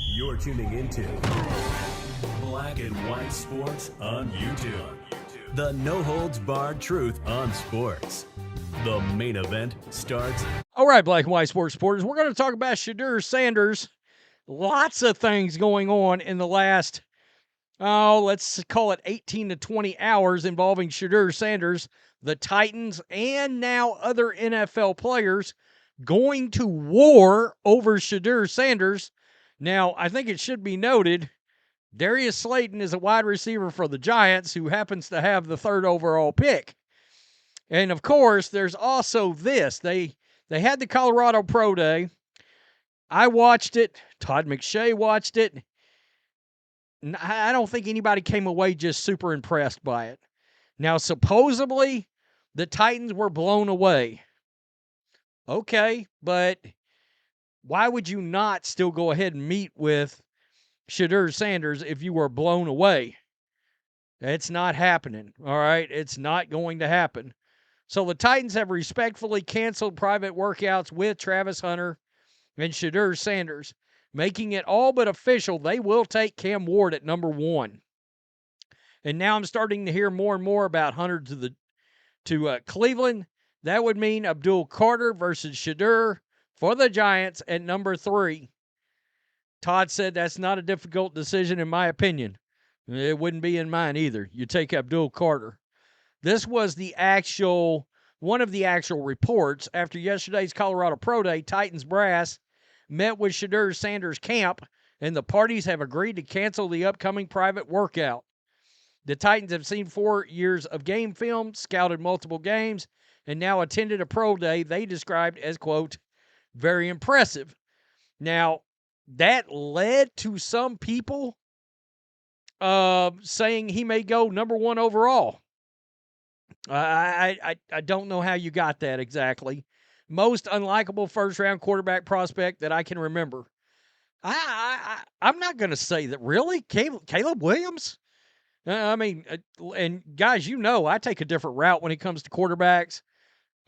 You're tuning into Black and White Sports on YouTube. The no-holds-barred truth on sports. The main event starts. All right, Black and White Sports supporters, we're going to talk about Shedeur Sanders. Lots of things going on in the last, let's call it 18 to 20 hours involving Shedeur Sanders, the Titans, and now other NFL players going to war over Shedeur Sanders. Now, I think it should be noted, Darius Slayton is a wide receiver for the Giants who happens to have the 3rd overall pick. And, of course, there's also this. They had the Colorado Pro Day. I watched it. Todd McShay watched it. I don't think anybody came away just super impressed by it. Now, supposedly, the Titans were blown away. Okay, but why would you not still go ahead and meet with Shedeur Sanders if you were blown away? It's not happening, all right? It's not going to happen. So the Titans have respectfully canceled private workouts with Travis Hunter and Shedeur Sanders, making it all but official they will take Cam Ward at number 1. And now I'm starting to hear more and more about Hunter to Cleveland. That would mean Abdul Carter versus Shedeur for the Giants at number 3. Todd said that's not a difficult decision in my opinion. It wouldn't be in mine either. You take Abdul Carter. This was one of the actual reports. After yesterday's Colorado Pro Day, Titans brass met with Shedeur Sanders' camp, and the parties have agreed to cancel the upcoming private workout. The Titans have seen 4 years of game film, scouted multiple games, and now attended a pro day they described as, quote, very impressive. Now, that led to some people saying he may go number 1 overall. I don't know how you got that exactly. Most unlikable first-round quarterback prospect that I can remember. I'm not going to say that. Really? Caleb Williams? And guys, I take a different route when it comes to quarterbacks.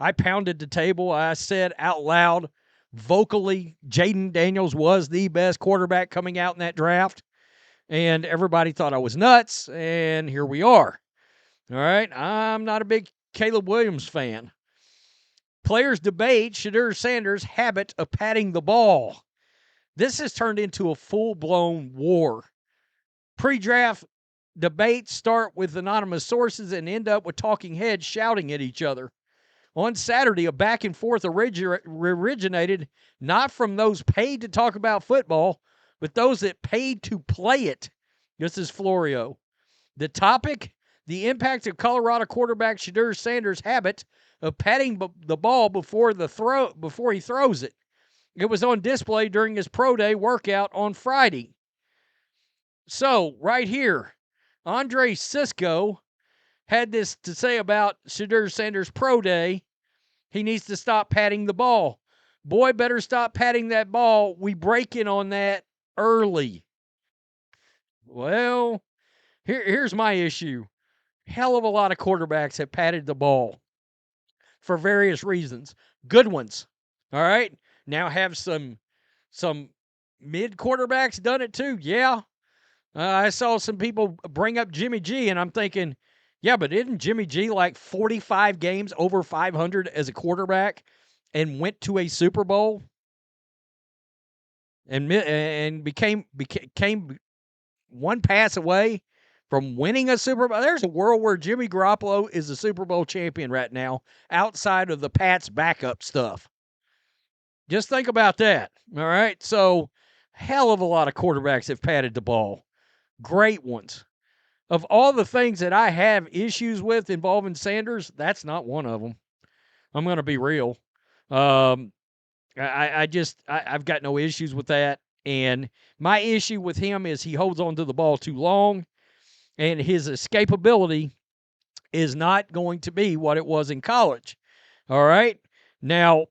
I pounded the table. I said out loud, vocally, Jaden Daniels was the best quarterback coming out in that draft. And everybody thought I was nuts, and here we are. All right, I'm not a big Caleb Williams fan. Players debate Shedeur Sanders' habit of patting the ball. This has turned into a full-blown war. Pre-draft debates start with anonymous sources and end up with talking heads shouting at each other. On Saturday, a back-and-forth originated not from those paid to talk about football, but those that paid to play it. This is Florio. The topic, the impact of Colorado quarterback Shedeur Sanders' habit of patting the ball before he throws it. It was on display during his pro day workout on Friday. So, right here, Andre Cisco had this to say about Shedeur Sanders' pro day. He needs to stop patting the ball. Boy, better stop patting that ball. We break in on that early. Well, here's my issue. Hell of a lot of quarterbacks have patted the ball for various reasons. Good ones. All right? Now have some mid quarterbacks done it too? Yeah. I saw some people bring up Jimmy G, and I'm thinking, yeah, but isn't Jimmy G like 45 games over 500 as a quarterback and went to a Super Bowl and became one pass away from winning a Super Bowl? There's a world where Jimmy Garoppolo is a Super Bowl champion right now outside of the Pats backup stuff. Just think about that, all right? So, hell of a lot of quarterbacks have patted the ball. Great ones. Of all the things that I have issues with involving Sanders, that's not one of them. I'm going to be real. I've got no issues with that. And my issue with him is he holds on to the ball too long, and his escapability is not going to be what it was in college. All right? Now,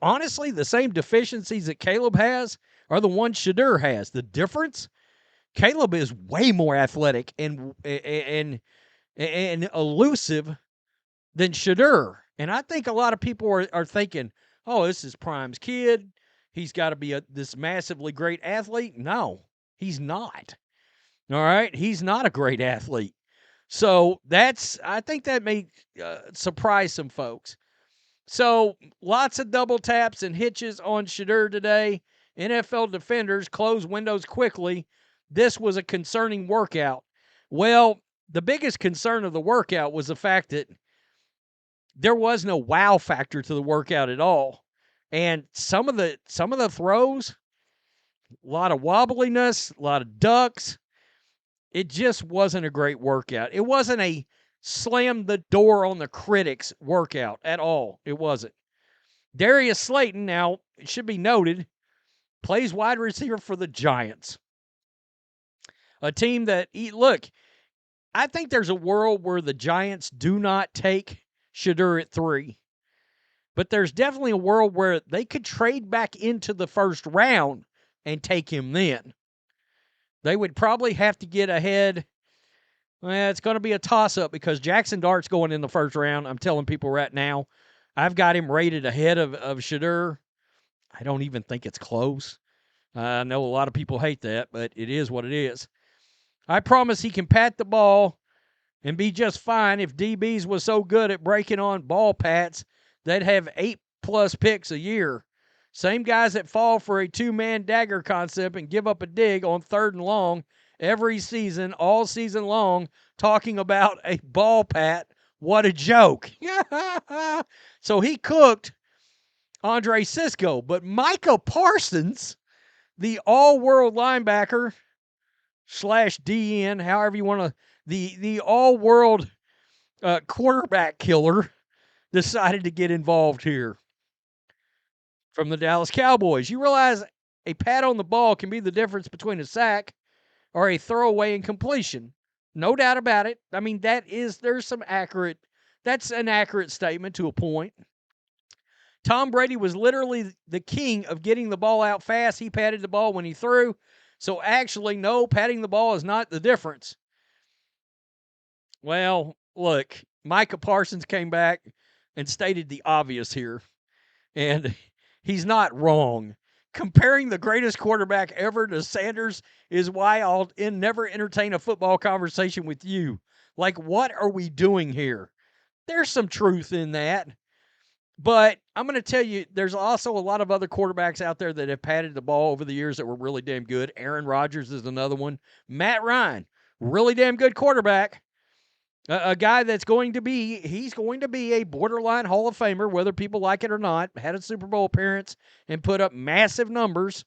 honestly, the same deficiencies that Caleb has are the ones Shedeur has. The difference, Caleb is way more athletic and elusive than Shedeur. And I think a lot of people are thinking, oh, this is Prime's kid. he's got to be this massively great athlete. No, he's not. All right, he's not a great athlete. So I think that may surprise some folks. So lots of double taps and hitches on Shedeur today. NFL defenders close windows quickly. This was a concerning workout. Well, the biggest concern of the workout was the fact that there was no wow factor to the workout at all. And some of the throws, a lot of wobbliness, a lot of ducks. It just wasn't a great workout. It wasn't a slam the door on the critics workout at all. It wasn't. Darius Slayton, now, it should be noted, plays wide receiver for the Giants. A team that, look, I think there's a world where the Giants do not take Shedeur at 3. But there's definitely a world where they could trade back into the first round and take him then. They would probably have to get ahead. Well, it's going to be a toss-up because Jaxson Dart's going in the first round. I'm telling people right now. I've got him rated ahead of Shedeur. I don't even think it's close. I know a lot of people hate that, but it is what it is. I promise he can pat the ball and be just fine. If DBs was so good at breaking on ball pats, they'd have 8+ picks a year. Same guys that fall for a 2-man dagger concept and give up a dig on 3rd and long every season, all season long, talking about a ball pat. What a joke. So he cooked Andre Cisco, but Micah Parsons, the all-world linebacker / DN, however you want to, the all-world quarterback killer, decided to get involved here from the Dallas Cowboys. You realize a pat on the ball can be the difference between a sack or a throwaway and completion. No doubt about it. I mean, that's an accurate statement to a point. Tom Brady was literally the king of getting the ball out fast. He patted the ball when he threw. So actually, no, patting the ball is not the difference. Well, look, Micah Parsons came back and stated the obvious here. And he's not wrong. Comparing the greatest quarterback ever to Sanders is why I'll never entertain a football conversation with you. Like, what are we doing here? There's some truth in that. But I'm going to tell you, there's also a lot of other quarterbacks out there that have patted the ball over the years that were really damn good. Aaron Rodgers is another one. Matt Ryan, really damn good quarterback. A guy that's going to be a borderline Hall of Famer, whether people like it or not. Had a Super Bowl appearance and put up massive numbers.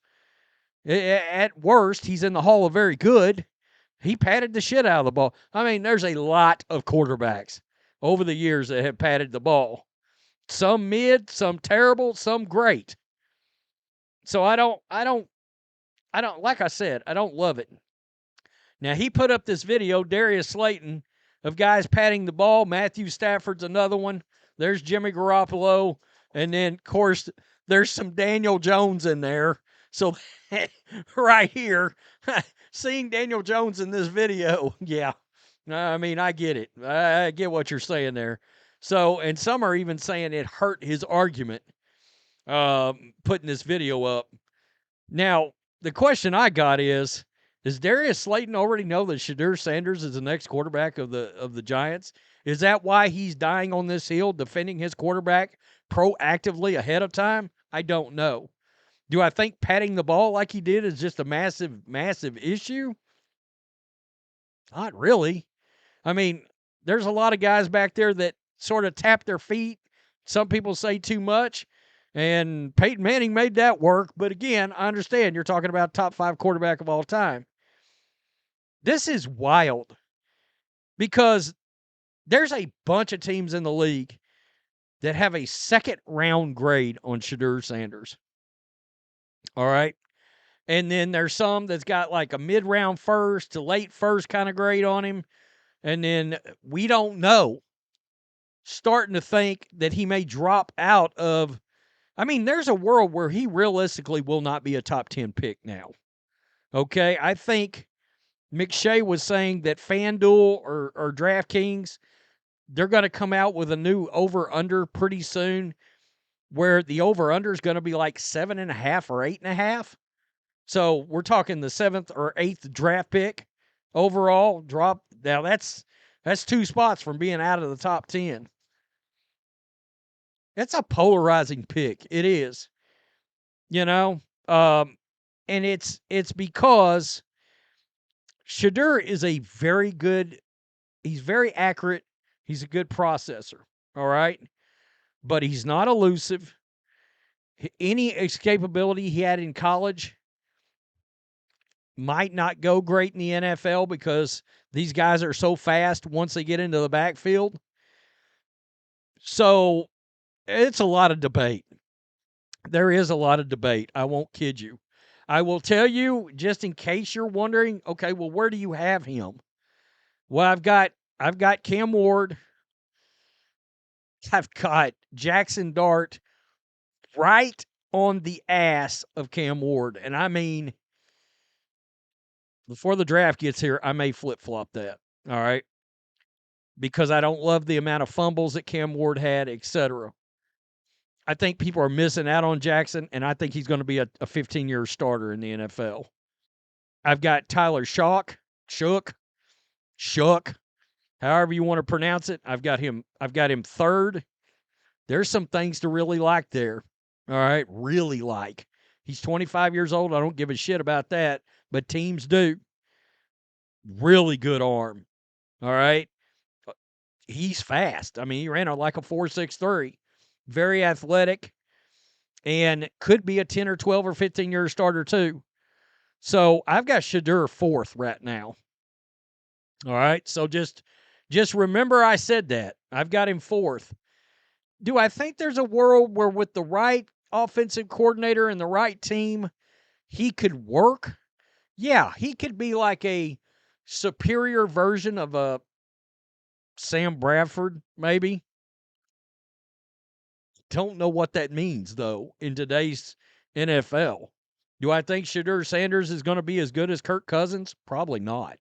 At worst, he's in the Hall of Very Good. He patted the shit out of the ball. I mean, there's a lot of quarterbacks over the years that have patted the ball. Some mid, some terrible, some great. So I don't, like I said, I don't love it. Now, he put up this video, Darius Slayton, of guys patting the ball. Matthew Stafford's another one. There's Jimmy Garoppolo. And then, of course, there's some Daniel Jones in there. So right here, seeing Daniel Jones in this video, yeah. I mean, I get it. I get what you're saying there. So, and some are even saying it hurt his argument putting this video up. Now, the question I got is, does Darius Slayton already know that Shedeur Sanders is the next quarterback of the Giants? Is that why he's dying on this hill, defending his quarterback proactively ahead of time? I don't know. Do I think patting the ball like he did is just a massive, massive issue? Not really. I mean, there's a lot of guys back there that sort of tap their feet. Some people say too much. And Peyton Manning made that work. But again, I understand you're talking about top 5 quarterback of all time. This is wild because there's a bunch of teams in the league that have a second-round grade on Shedeur Sanders. All right? And then there's some that's got like a mid-round first to late first kind of grade on him. And then we don't know. Starting to think that he may drop out of, I mean, there's a world where he realistically will not be a top 10 pick now. Okay? I think McShay was saying that FanDuel or DraftKings, they're going to come out with a new over-under pretty soon. where the over-under is going to be like 7.5 or 8.5. So we're talking the 7th or 8th draft pick overall drop. Now that's 2 spots from being out of the top 10. It's a polarizing pick. It is, and it's because Shedeur is he's very accurate. He's a good processor. All right. But he's not elusive. Any escapability he had in college might not go great in the NFL because these guys are so fast once they get into the backfield. So it's a lot of debate. There is a lot of debate. I won't kid you. I will tell you, just in case you're wondering, okay, well, where do you have him? Well, I've got Cam Ward. I've got Jaxson Dart right on the ass of Cam Ward. And I mean, before the draft gets here, I may flip-flop that, all right? Because I don't love the amount of fumbles that Cam Ward had, etc. I think people are missing out on Jaxson, and I think he's going to be a 15-year starter in the NFL. I've got Tyler Shook, however you want to pronounce it. I've got him third. There's some things to really like there. All right, really like. He's 25 years old. I don't give a shit about that, but teams do. Really good arm. All right. He's fast. I mean, he ran like a 4.63. Very athletic, and could be a 10 or 12 or 15-year starter too. So I've got Shedeur fourth right now. All right, so just remember I said that. I've got him fourth. Do I think there's a world where with the right offensive coordinator and the right team, he could work? Yeah, he could be like a superior version of a Sam Bradford, maybe. Don't know what that means, though, in today's NFL. Do I think Shedeur Sanders is going to be as good as Kirk Cousins? Probably not.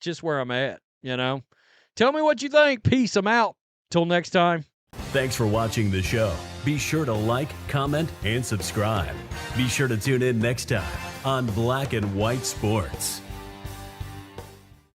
Just where I'm at, Tell me what you think. Peace. I'm out. Till next time. Thanks for watching the show. Be sure to like, comment, and subscribe. Be sure to tune in next time on Black and White Sports.